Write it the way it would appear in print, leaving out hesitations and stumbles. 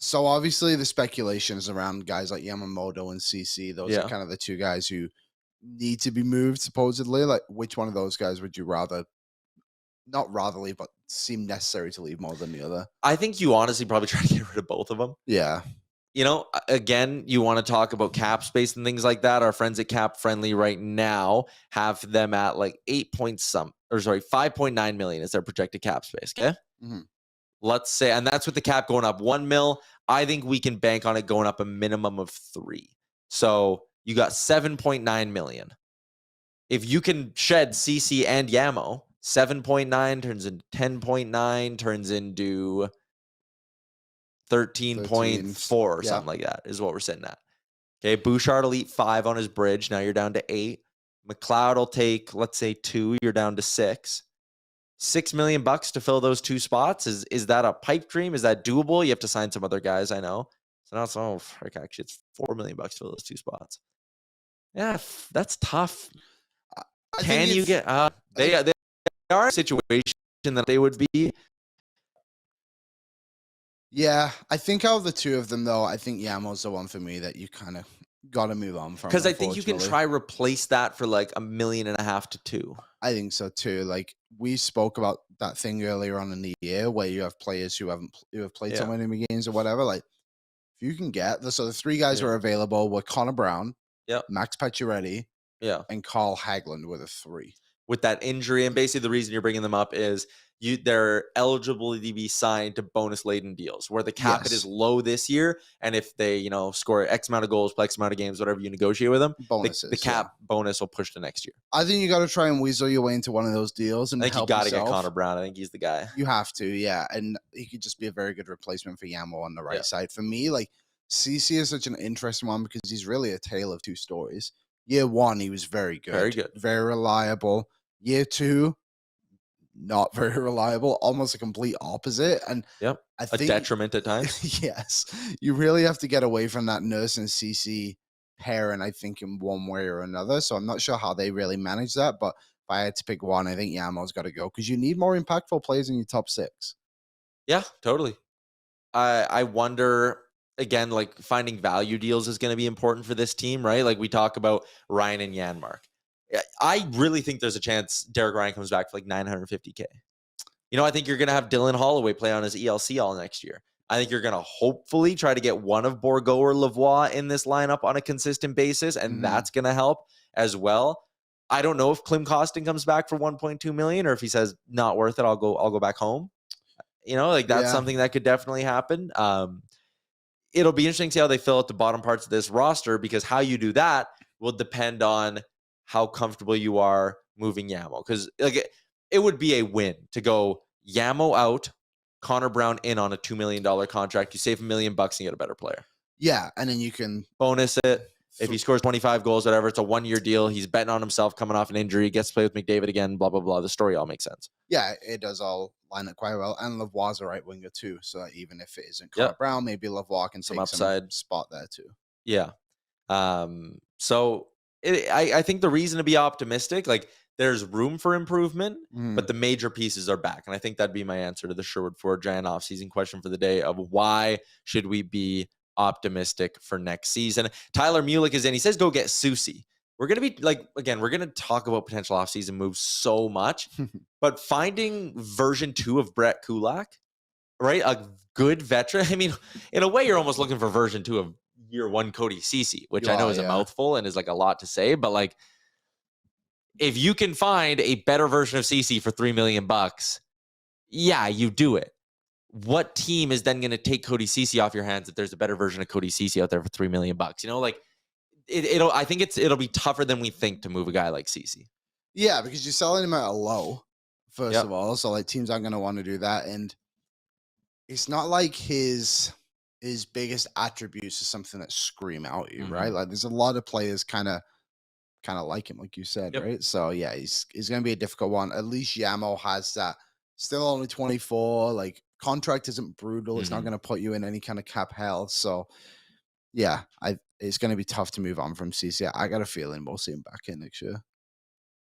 So obviously the speculation is around guys like Yamamoto and CC. Those are Yeah. kind of the two guys who need to be moved, supposedly. Like, which one of those guys would you rather, not rather leave, but seem necessary to leave more than the other? I think you honestly probably try to get rid of both of them. Yeah. Again, you want to talk about cap space and things like that. Our friends at Cap Friendly right now have them at like 5.9 million is their projected cap space. Okay. Mhm. Let's say, and that's with the cap going up 1 mil. I think we can bank on it going up a minimum of 3. So you got 7.9 million. If you can shed CC and Yamo, 7.9 turns into 10.9, turns into 13.4 or something like that is what we're sitting at. Okay, Bouchard will eat 5 on his bridge. Now you're down to 8. McLeod will take, let's say, 2. You're down to 6. $6 million to fill those 2 spots. Is that a pipe dream? Is that doable? You have to sign some other guys, I know. So now actually it's $4 million to fill those 2 spots. Yeah, that's tough. Can you get? They are in a situation that they would be. Yeah, I think out of the two of them, though, I think Yamo's the one for me that you kind of got to move on from. Because I think you can try replace that for like $1.5 million to 2. I think so too. Like, we spoke about that thing earlier on in the year where you have players who have played so many games or whatever. Like, if you can get the 3 guys who are available were Connor Brown, Max Pacioretty, and Carl Hagelin with a 3. With that injury, and basically the reason you're bringing them up is they're eligible to be signed to bonus laden deals where the cap is low this year, and if they score X amount of goals, play X amount of games, whatever you negotiate with them, the cap bonus will push to next year. I think you got to try and weasel your way into one of those deals, and I think you got to get Connor Brown. I think he's the guy. You have to, yeah, and he could just be a very good replacement for Yamo on the right side. For me, like, CC is such an interesting one because he's really a tale of 2 stories. Year 1, he was very good, very reliable. Year 2, not very reliable, almost a complete opposite. And I think a detriment at times. Yes, you really have to get away from that Nurse and CC pairing, I think, in one way or another. So I'm not sure how they really manage that, but if I had to pick one, I think Yamo's got to go because you need more impactful players in your top 6. Yeah, totally. I wonder, again, like, finding value deals is going to be important for this team, right? Like we talk about Ryan and Janmark. I really think there's a chance Derek Ryan comes back for like $950K. I think you're going to have Dylan Holloway play on his ELC all next year. I think you're going to hopefully try to get one of Bourgault or Lavoie in this lineup on a consistent basis, and that's going to help as well. I don't know if Klim Kostin comes back for $1.2 million or if he says not worth it, I'll go back home. That's something that could definitely happen. It'll be interesting to see how they fill out the bottom parts of this roster, because how you do that will depend on how comfortable you are moving Yamo. Because it would be a win to go Yamo out, Connor Brown in on a $2 million contract. You save $1 million and get a better player. Yeah, and then you can bonus it. If he scores 25 goals, whatever, it's a 1-year deal. He's betting on himself, coming off an injury, gets to play with McDavid again, blah, blah, blah. The story all makes sense. Yeah, it does all line up quite well. And Lavoie's a right winger too, so that even if it isn't Connor Brown, maybe Lavoie can take some spot there too. Yeah. So I think the reason to be optimistic, like, there's room for improvement, but the major pieces are back. And I think that'd be my answer to the Sherwood Ford Giant offseason question for the day of why should we be optimistic for next season. Tyler Mulick is in. He says go get Susie. We're going to be we're going to talk about potential offseason moves so much, but finding version 2 of Brett Kulak, right? A good veteran. I mean, in a way, you're almost looking for version 2 of year 1 Cody Ceci, which I know is a mouthful and is like a lot to say, but like, if you can find a better version of Ceci for $3 million, yeah, you do it. What team is then going to take Cody Ceci off your hands if there's a better version of Cody Ceci out there for $3 million? I think it'll be tougher than we think to move a guy like Ceci. Yeah, because you're selling him at a low, first of all. So like, teams aren't going to want to do that. And it's not like his biggest attributes is something that scream out at you, right? Like, there's a lot of players kind of like him, like you said, right? So yeah, he's going to be a difficult one. At least Yamo has that. Still only 24. Like, contract isn't brutal. It's not going to put you in any kind of cap hell. So yeah, it's going to be tough to move on from CC. I got a feeling we'll see him back in next year.